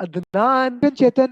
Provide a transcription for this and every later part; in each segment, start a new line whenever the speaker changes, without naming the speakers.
Adnan, Chetan,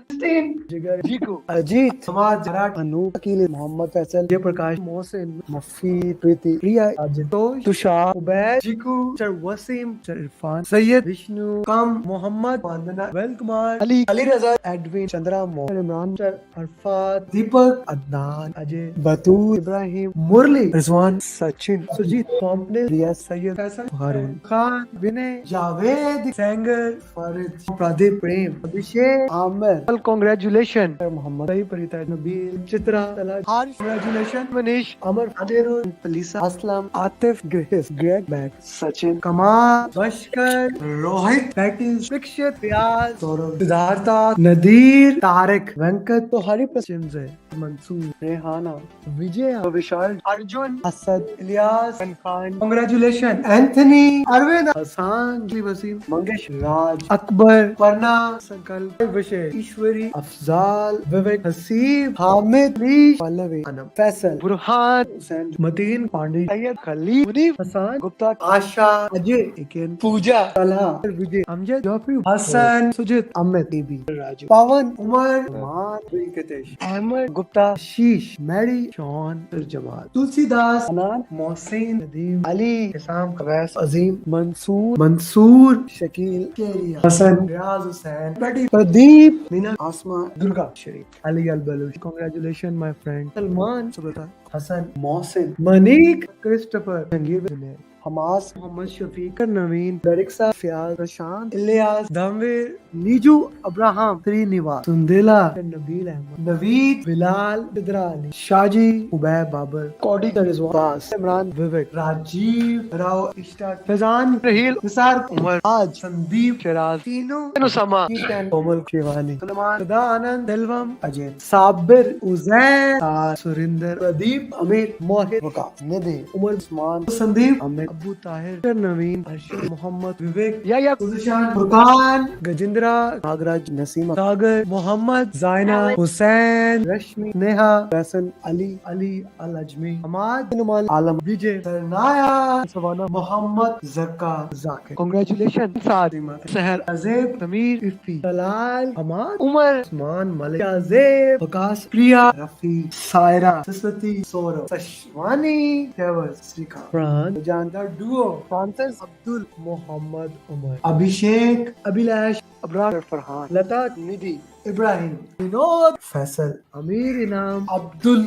Jigar, Jiku, Ajit, Samad, Jarat, Anu, Akil, Mohammed Faisal, Prakash, Mohsin, Mufi, Priti, Priya, Ajit, Tosh, Tushar, Ubaid, Jiku, Sir Wasim, Sir Irfan, Sayyid, Vishnu, Kam, Mohammed, Vandana, Vel Kumar, Ali Raza, Edwin, Chandra, Mohammed, Imran, Sir Arfat, Deepak, Adnan, Ajay, Batul, Ibrahim, Murli, Rizwan, Sachin, Sujit, Pompnil, Riya, Sayyid, Faisal, Harun, Khan, Vinay, Javed, Sanger, Farid, Pradeep, Prem, Abhishek, Amir. Well, congratulations, Muhammad, Sahi, Parita, Nabil, Chitra, Talaj, Harsh, congratulations, Manish, Amar, Adirul, Palisa, Aslam, Atif, Grace, Greg, Matt, Sachin, Kamal, Bashkar, Rohit, Patis, Vikshit, Riaz, Saurav, Siddhartha, Nadir, Tarek, Venkat, तो हरी प्रश्न है मंसूर रेहाना विजय विशाल Arjun Asad Ilyas Khan congratulation Anthony Arvind Hasan Wasim Mangesh राज अकबर परना संकल्प विषय ईश्वरी अफजाल विवेक हसीब हामिद रीश पल्लवी अनम फैसल बुरहान हुसैन मतीन पांडे सैयद खलील मुनीफ हसन गुप्ता आशा अजय इकेन पूजा तलहा विजय Amjad Joffrey Hasan सुजित अमित बीबी राजू पवन उमर मान वेंकटेश अहमद गुप्ता शीश Mary Shawn Jamal Tulsidas अनान Mohsin Nadeem Ali इसाम कवैस Azeem Mansoor Shakeel केरिया Hasan Riyaz Hussain Pradeep Meena Asma Durga Sharif Ali Al Baloch congratulation my friend Salman सुबता हसन मोहसिन मनीक क्रिस्टोफर जंगीर हमास मोहम्मद शफीक नवीन दरिक्सा फियाज प्रशांत इलियास धमवीर नीजू अब्राहम श्रीनिवास सुंदेला नबील अहमद नवीद बिलाल बिदरा अली शाजी उबैद बाबर कौडी रिजवान इमरान विवेक राजीव राव इश्ताक फैजान रहील निसार उमर आज संदीप शराज तीनों समा कोमल शिवानी सलमान सदा आनंद दिलवम अजय साबिर उजैर सुरिंदर प्रदीप अमीर मोहित वकास निधि उमर उस्मान संदीप अमित अबू ताहिर नवीन अर्शद मोहम्मद विवेक या सुशान फुरकान गजेंद्रा नागराज नसीमा सागर मोहम्मद जायना हुसैन रश्मि नेहा फैसल अली अली अल अजमी हमाद नुमान आलम विजय सरनाया सवाना मोहम्मद जक्का जाकिर कांग्रेचुलेशन सादिमा सहर अजेब समीर इफ्ती तलाल हमाद उमर उस्मान मलिक अजेब वकास प्रिया रफी सायरा सरस्वती सौरभ सशवानी देवस श्रीकांत प्राण जानदार डुओ फ्रांसिस अब्दुल मोहम्मद उमर अभिषेक अभिलाष अब्रार फरहान लता निधि इब्राहिम विनोद फैसल अमीर इनाम अब्दुल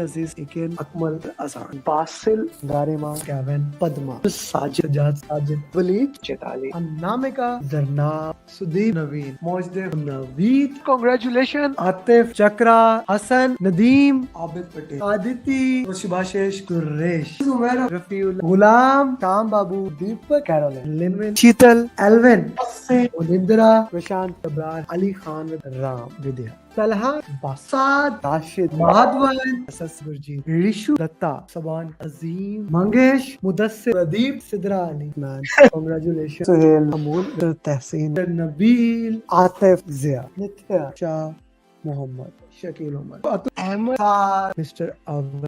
अजीज इकेन अकमल असान बासिल गारिमा कैवन पद्मा साजिद वलीद चेताली अन्नामिका जरना सुदीप नवीन मोजदेव नवीद कांग्रेचुलेशन आतिफ चक्रा हसन नदीम आबिद पटेल आदिति सुभाषेश कुरेश उमर रफीउल गुलाम शाम बाबू दीपक कैरोलिन लिनविन शीतल एल्विन उनिंद्रा प्रशांत अब्रार अली खान राम विद्या तलहा बासाद राशिद माधवन गुरजीत ऋषु दत्ता सबान अजीम मंगेश मुदस्सिर प्रदीप सिद्रा अली मैन कांग्रेचुलेशन सुहेल अमूल तहसीन नबील आतिफ जिया नित्या शाह मोहम्मद शकील उमर अहमद मिस्टर अवध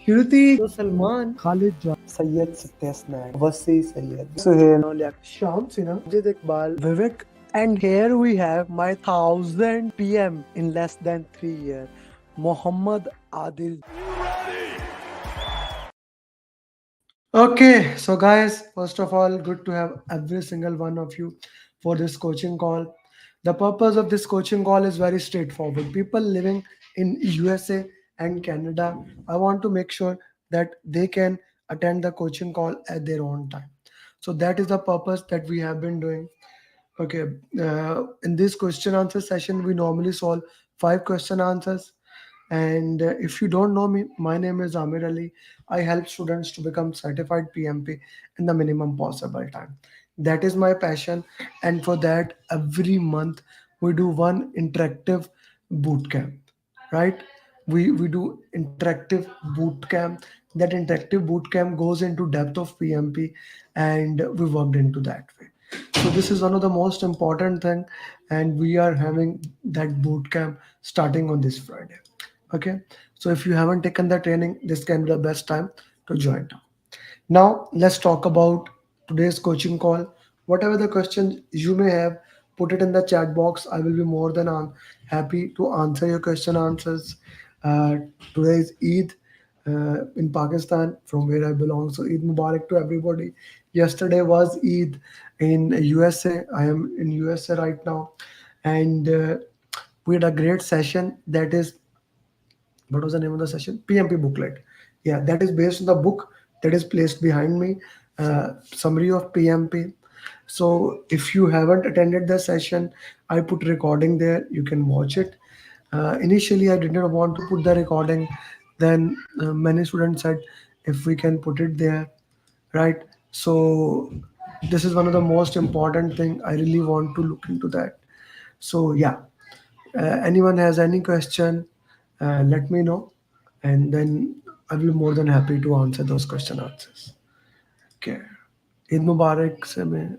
श्रुति सलमान खालिद जॉन सैयद सत्यस्नैन वसी सैयद सुहेल शाम सिन्हा अजित इकबाल विवेक. And here we have my 1000 PM in less than 3 years, Muhammad Adil. Okay, so guys, first of all, good to have every single one of you for this coaching call. The purpose of this coaching call is very straightforward. People living in USA and Canada, I want to make sure that they can attend the coaching call at their own time. So that is the purpose that we have been doing. Okay, in this question answer session, we normally solve 5 question answers. And if you don't know me, my name is Amir Ali. I help students to become certified PMP in the minimum possible time. That is my passion. And for that, every month we do one interactive boot camp, right? We do interactive boot camp. That interactive boot camp goes into depth of PMP, and we worked into that way. So this is one of the most important thing, and we are having that boot camp starting on this Friday. Okay, so if you haven't taken the training, this can be the best time to join now. Now let's talk about today's coaching call. Whatever the questions you may have, put it in the chat box. I will be more than happy to answer your question answers. uh, Today is Eid in Pakistan, from where I belong, so Eid Mubarak to everybody. Yesterday was Eid in USA. I am in USA right now, and we had a great session. That is, what was the name of the session? PMP booklet. Yeah, that is based on the book that is placed behind me, summary of PMP. So if you haven't attended the session, I put recording there, you can watch it. Initially I did not want to put the recording, then many students said if we can put it there, right? So this is one of the most important thing, I really want to look into that. So yeah, anyone has any question, let me know, and then I'll be more than happy to answer those question answers. Okay. Eid Mubarak से मैं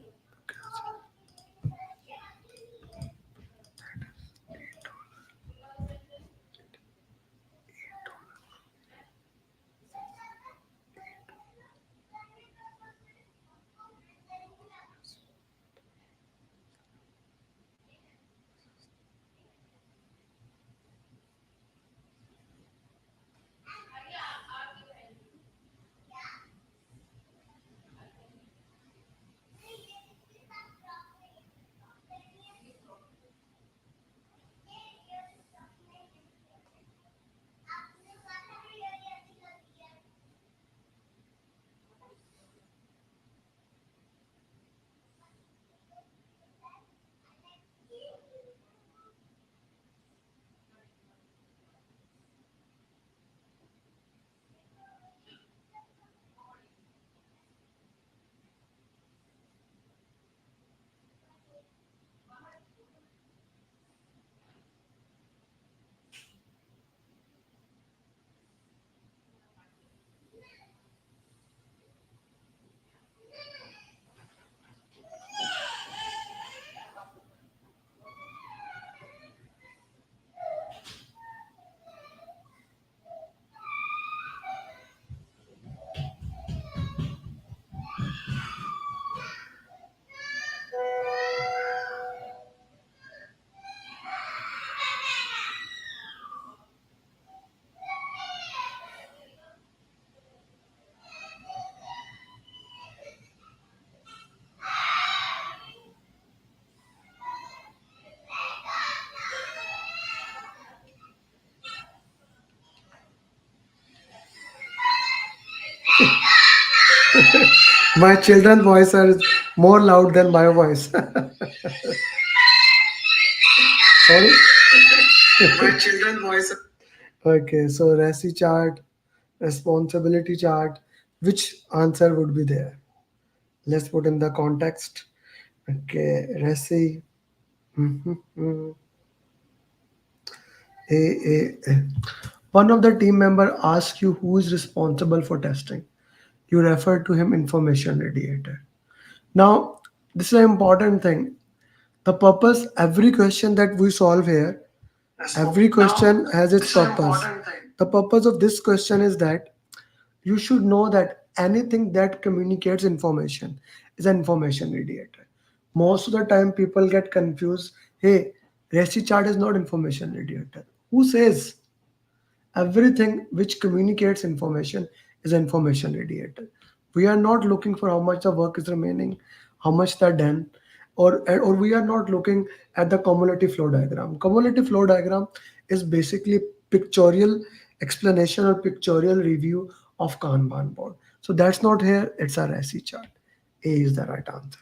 my children's voice are more loud than my voice. Sorry. My children's voice. Okay, so RASI chart, responsibility chart, which answer would be there? Let's put in the context. Okay, RASI. Mhm. A. One of the team member asks you who is responsible for testing. You refer to him, information radiator. Now, this is an important thing. The purpose, every question that we solve here, every question has its purpose. The purpose of this question is that you should know that anything that communicates information is an information radiator. Most of the time, people get confused. Hey, RASI chart is not information radiator. Who says? Everything which communicates information is information radiator. We are not looking for how much the work is remaining, how much they're done, or we are not looking at the cumulative flow diagram. Cumulative flow diagram is basically pictorial explanation or pictorial review of Kanban board. So that's not here, it's a RASI chart. A is the right answer.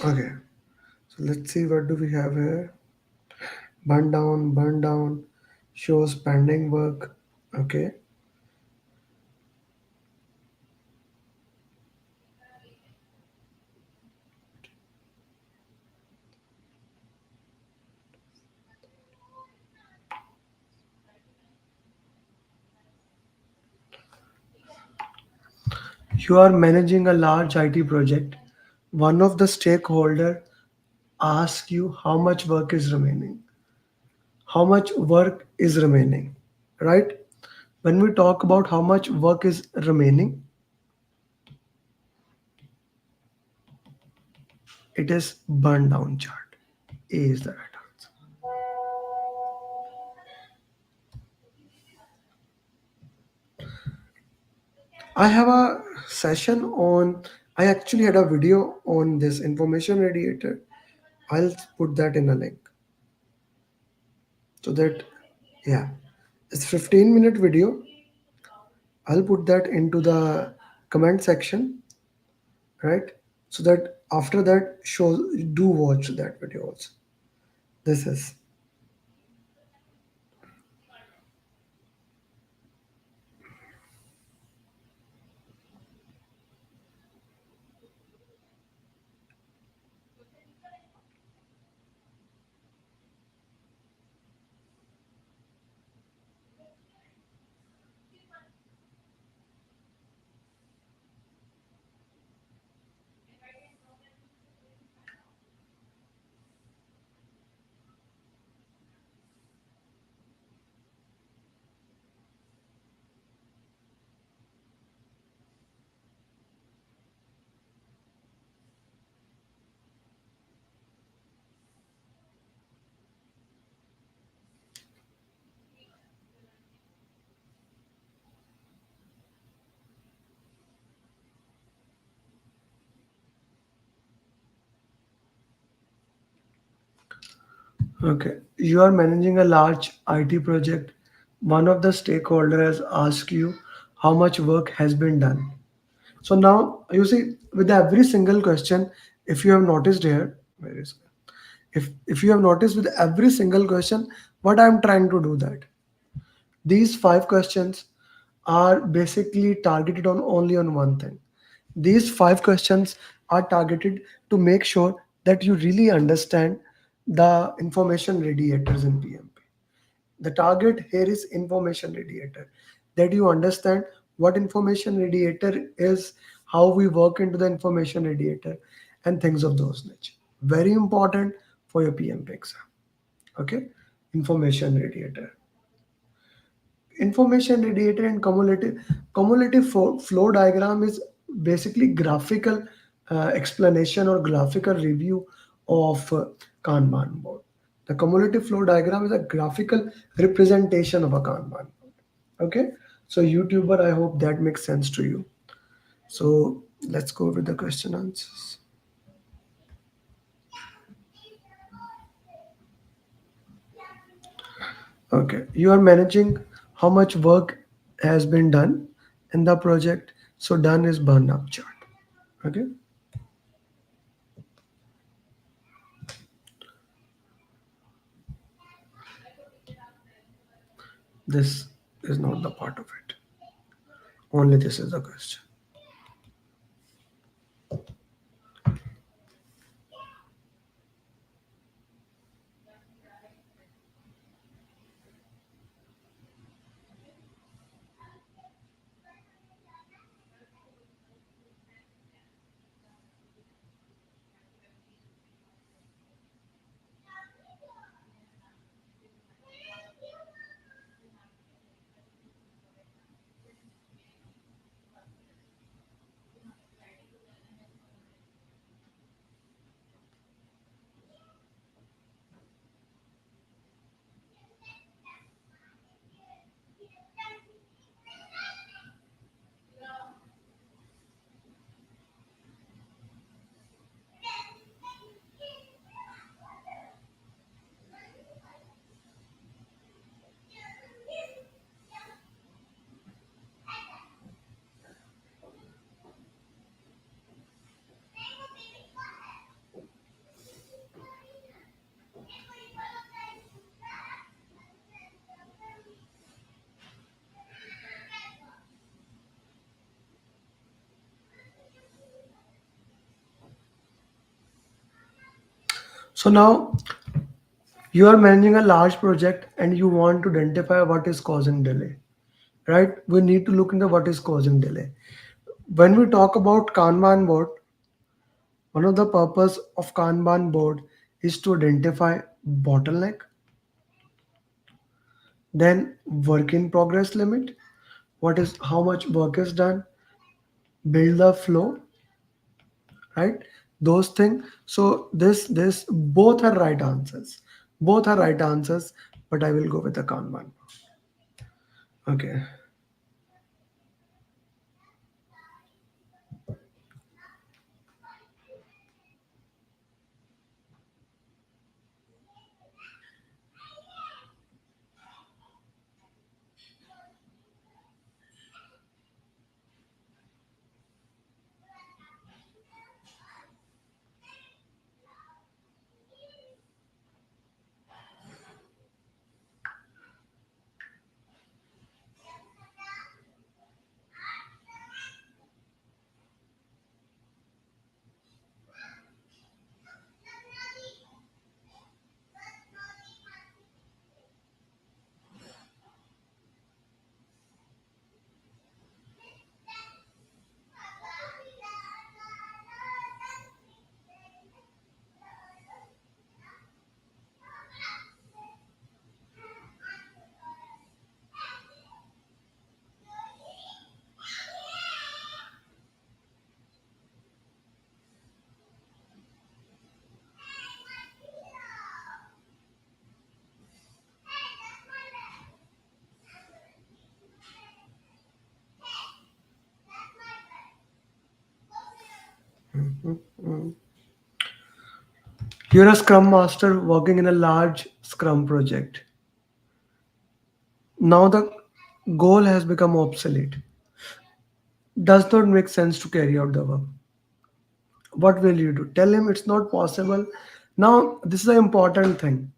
Okay, so let's see what do we have here. Burn down, shows pending work. Okay, you are managing a large IT project. One of the stakeholder asks you how much work is remaining. How much work is remaining, right? When we talk about how much work is remaining, it is burn down chart. A is the right answer. I have a session on, I actually had a video on this information radiator. I'll put that in a link so that, yeah, it's 15-minute video. I'll put that into the comment section, right? So that after that, show do watch that video also. This is okay. You are managing a large IT project. One of the stakeholders asks you how much work has been done. So now you see with every single question, if you have noticed here, where is if you have noticed with every single question, what I am trying to do that these five questions are basically targeted on only on one thing. These five questions are targeted to make sure that you really understand the information radiators in PMP. The target here is information radiator, that you understand what information radiator is, how we work into the information radiator, and things of those nature. Very important for your PMP exam. Okay, information radiator. Information radiator and cumulative flow diagram is basically graphical explanation or graphical review of Kanban board. The cumulative flow diagram is a graphical representation of a Kanban board. Okay, so YouTuber, I hope that makes sense to you. So let's go with the question answers. Okay, you are managing how much work has been done in the project. So done is burn up chart. Okay, this is not the part of it. Only this is the question. So now you are managing a large project and you want to identify what is causing delay, right? We need to look into what is causing delay. When we talk about Kanban board, one of the purpose of Kanban board is to identify bottleneck, then work in progress limit, what is how much work is done, build the flow, right? Those things. So this both are right answers. Both are right answers, but I will go with the Kanban. Okay. You're a scrum master working in a large scrum project. Now the goal has become obsolete. Does not make sense to carry out the work. What will you do? Tell him it's not possible. Now, this is an important thing.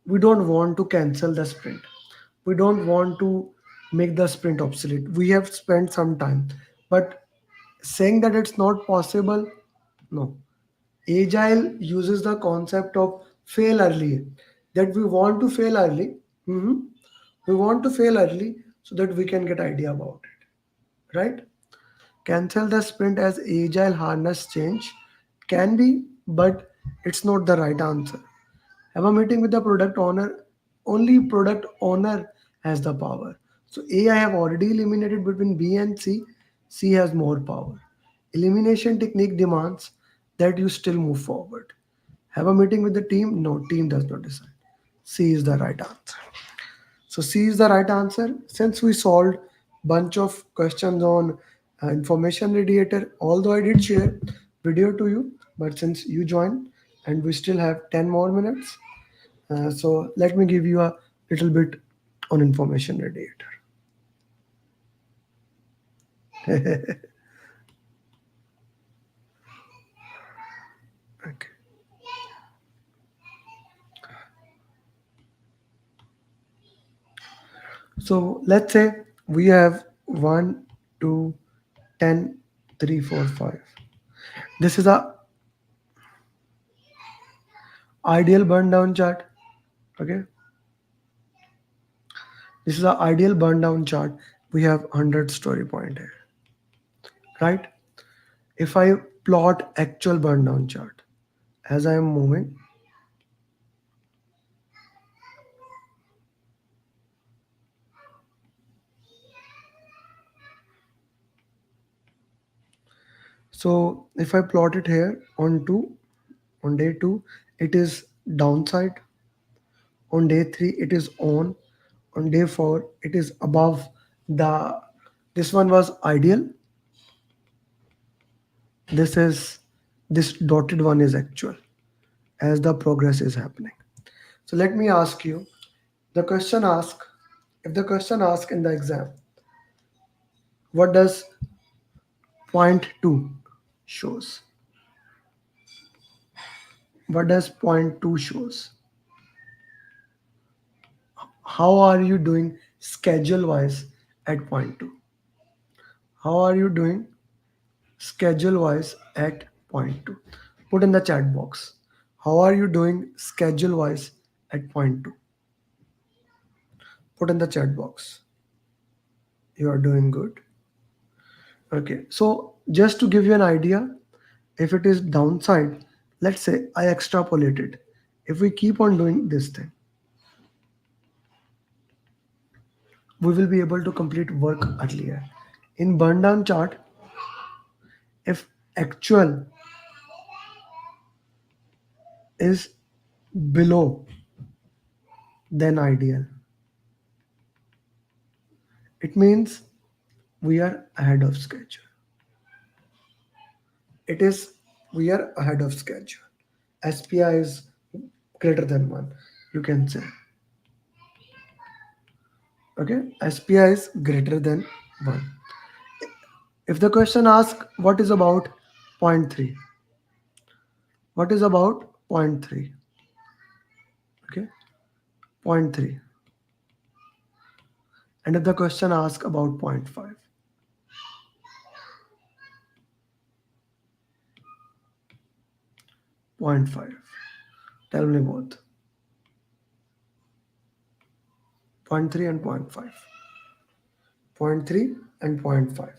We don't want to cancel the sprint. We don't want to make the sprint obsolete. We have spent some time. But saying that it's not possible, no. Agile uses the concept of fail early. That we want to fail early. Mhm. We want to fail early so that we can get idea about it. Right? Cancel the sprint as agile harness change can be, but it's not the right answer. Have a meeting with the product owner. Only product owner has the power. So A I have already eliminated between B and C. C has more power. Elimination technique demands that you still move forward. Have a meeting with the team. No, team does not decide. C is the right answer. So C is the right answer. Since we solved bunch of questions on information radiator, although I did share video to you, but since you joined and we still have 10 more minutes, so let me give you a little bit on information radiator. Okay. So let's say we have 1, 2, 10, 3, 4, 5. This is a ideal burn down chart. Okay. This is an ideal burn down chart. We have 100 story point here, right? If I plot actual burn down chart as I am moving, so if I plot it here on 2, on day 2, it is downside. On day 3, it is on day 4, it is above the, this one was ideal. This is, this dotted one is actual as the progress is happening. So let me ask you, the question ask, if the question ask in the exam, what does point 2 shows? What does point 2 shows? How are you doing schedule wise at point 2? How are you doing schedule wise at point 2? Put in the chat box. How are you doing schedule wise at point 2? Put in the chat box. You are doing good. Okay. So just to give you an idea, if it is downside, let's say I extrapolate it. If we keep on doing this thing, we will be able to complete work earlier. In burn down chart, if actual is below than ideal, it means we are ahead of schedule. It is we are ahead of schedule. SPI is greater than 1, you can say. Okay, SPI is greater than 1. If the question asks what is about point 3, what is about point 3? Okay, point 3. And if the question asks about point 5, point 5, tell me both. Point 3 and point 5. Point 3 and point 5.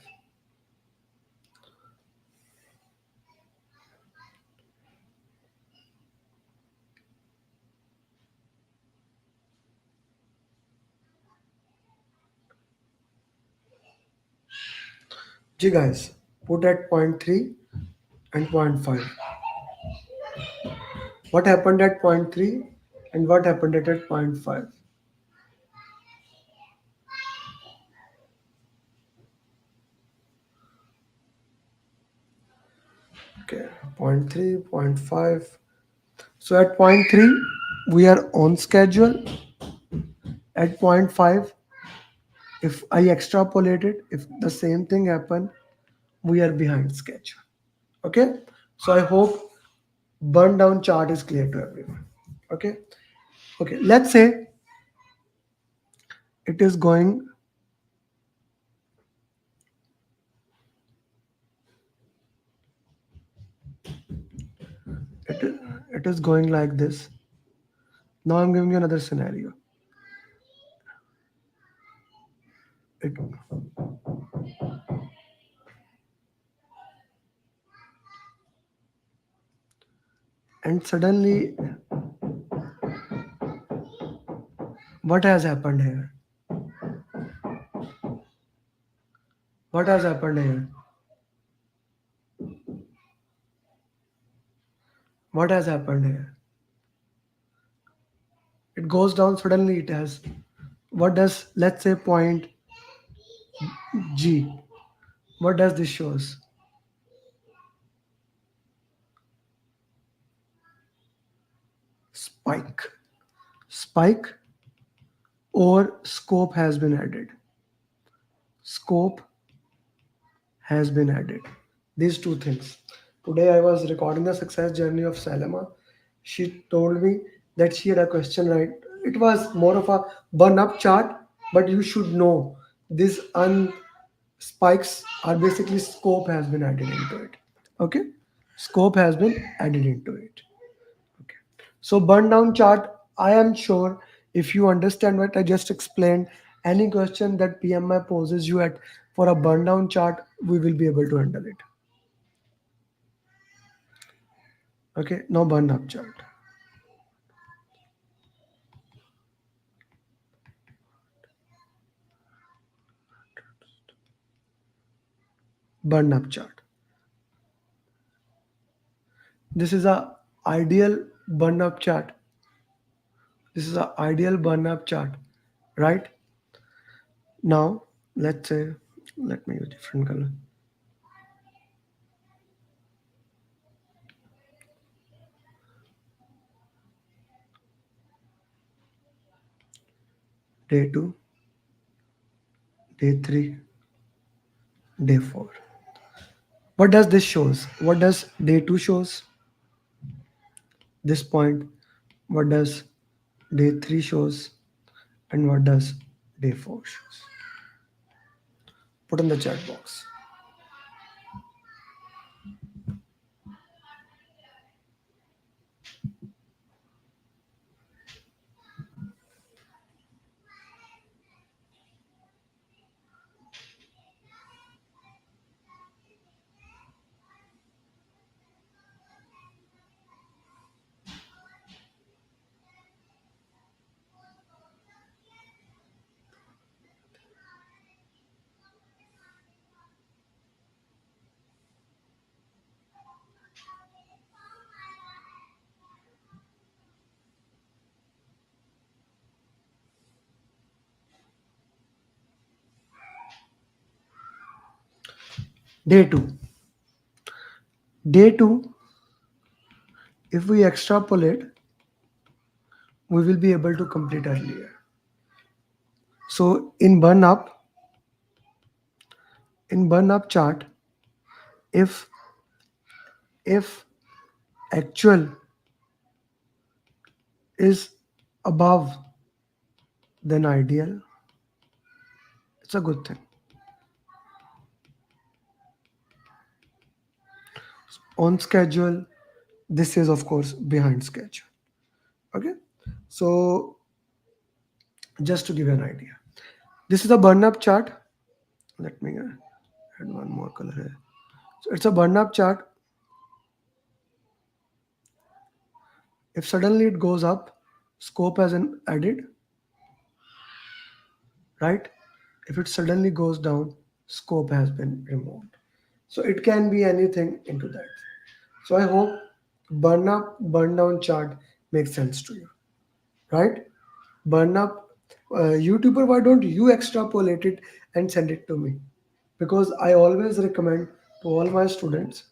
Ji guys, put at point 3 and point 5. What happened at point 3 and what happened at point 5? Okay, point 3, point 5. So at point 3, we are on schedule. At point 5, if I extrapolate it, if the same thing happen, we are behind schedule. Okay, so I hope burn down chart is clear to everyone. Okay, okay, let's say it is going it, it is going like this. Now I'm giving you another scenario. It, and suddenly, what has happened here? What has happened here? What has happened here? It goes down suddenly. It has. What does, let's say, point G? What does this shows? Spike. Spike or scope has been added. Scope has been added. These two things. Today I was recording the success journey of Salama. She told me that she had a question, right? It was more of a burn up chart, but you should know these spikes are basically scope has been added into it. Okay, scope has been added into it. Okay, so burn down chart, I am sure if you understand what I just explained, any question that PMI poses you at for a burn down chart, we will be able to handle it. Okay, now burn up chart. Burn up chart. This is a ideal burn up chart. This is a ideal burn up chart, right? Now, let's say, let me use different color. Day 2, day 3, day 4. What does this shows? What does day 2 shows? This point. What does day 3 shows? And what does day 4 shows? Put in the chat box. Day 2. Day 2, if we extrapolate, we will be able to complete earlier. So in burn up chart, if if actual is above than ideal, it's a good thing. On schedule, this is of course behind schedule. Okay, so just to give you an idea, this is a burn up chart. Let me add one more color here. So it's a burn up chart. If suddenly it goes up, scope has been added, right? If it suddenly goes down, scope has been removed. So it can be anything into that. So I hope burn up, burn down chart makes sense to you, right? Burn up, YouTuber, why don't you extrapolate it and send it to me? Because I always recommend to all my students,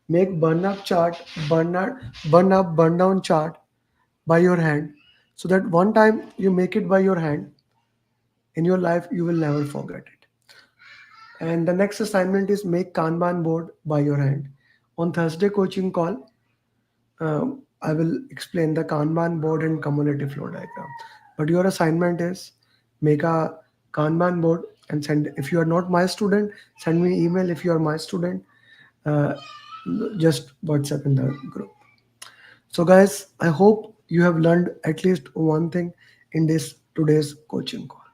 make burn up chart, burn up, burn down chart by your hand, so that one time you make it by your hand in your life, you will never forget it. And the next assignment is make Kanban board by your hand. On Thursday coaching call, I will explain the Kanban board and cumulative flow diagram. But your assignment is make a Kanban board and send. If you are not my student, send me email. If you are my student, uh, just WhatsApp in the group. So guys, I hope you have learned at least one thing in this today's coaching call,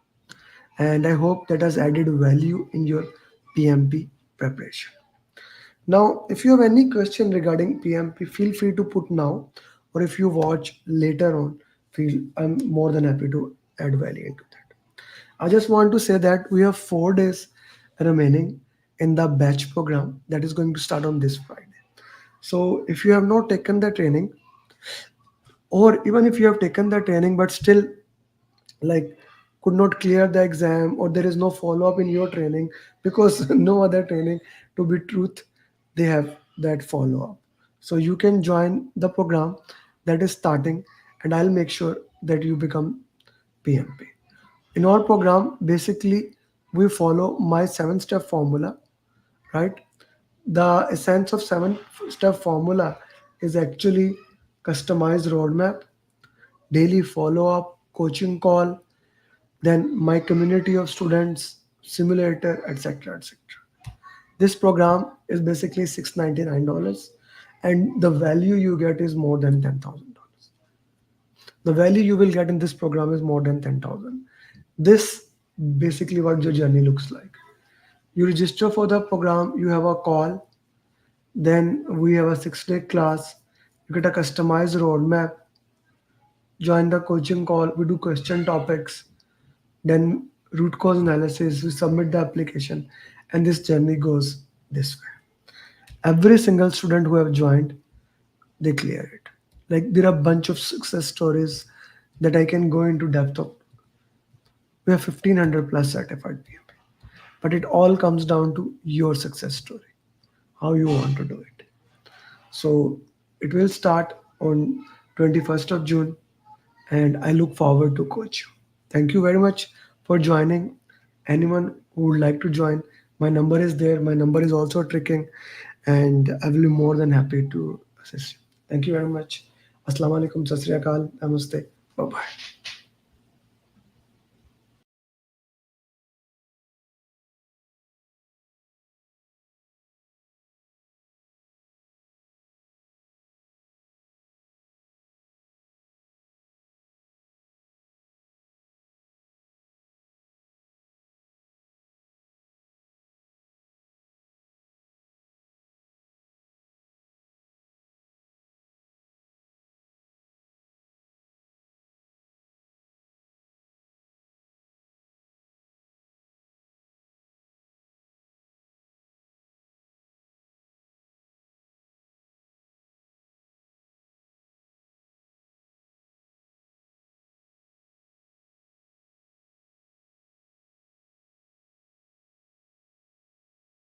and I hope that has added value in your PMP preparation. Now, if you have any question regarding PMP, feel free to put now, or if you watch later on, feel I'm more than happy to add value into that. I just want to say that we have 4 days remaining in the batch program that is going to start on this Friday. So if you have not taken the training, or even if you have taken the training but still like could not clear the exam, or there is no follow up in your training because no other training, to be truth, they have that follow up, so you can join the program that is starting, and I'll make sure that you become PMP. In our program, basically we follow my 7 step formula, right? The essence of 7 step formula is actually customized roadmap, daily follow up, coaching call, then my community of students, simulator, etc. etc. This program is basically $699, and the value you get is more than $10,000. The value you will get in this program is more than 10,000. This basically what your journey looks like. You register for the program, you have a call, then we have a 6 day class, you get a customized roadmap, join the coaching call, we do question topics, then root cause analysis, we submit the application, and this journey goes this way. Every single student who have joined, they clear it. Like there are a bunch of success stories that I can go into depth of. We have 1500 plus certified PMP, but it all comes down to your success story, how you want to do it. So it will start on 21st of June, and I look forward to coach you. Thank you very much for joining. Anyone who would like to join, my number is there. My number is also tricking, and I will be more than happy to assist you. Thank you very much. Assalamu alaikum, sat sri akal, namaste, bye bye.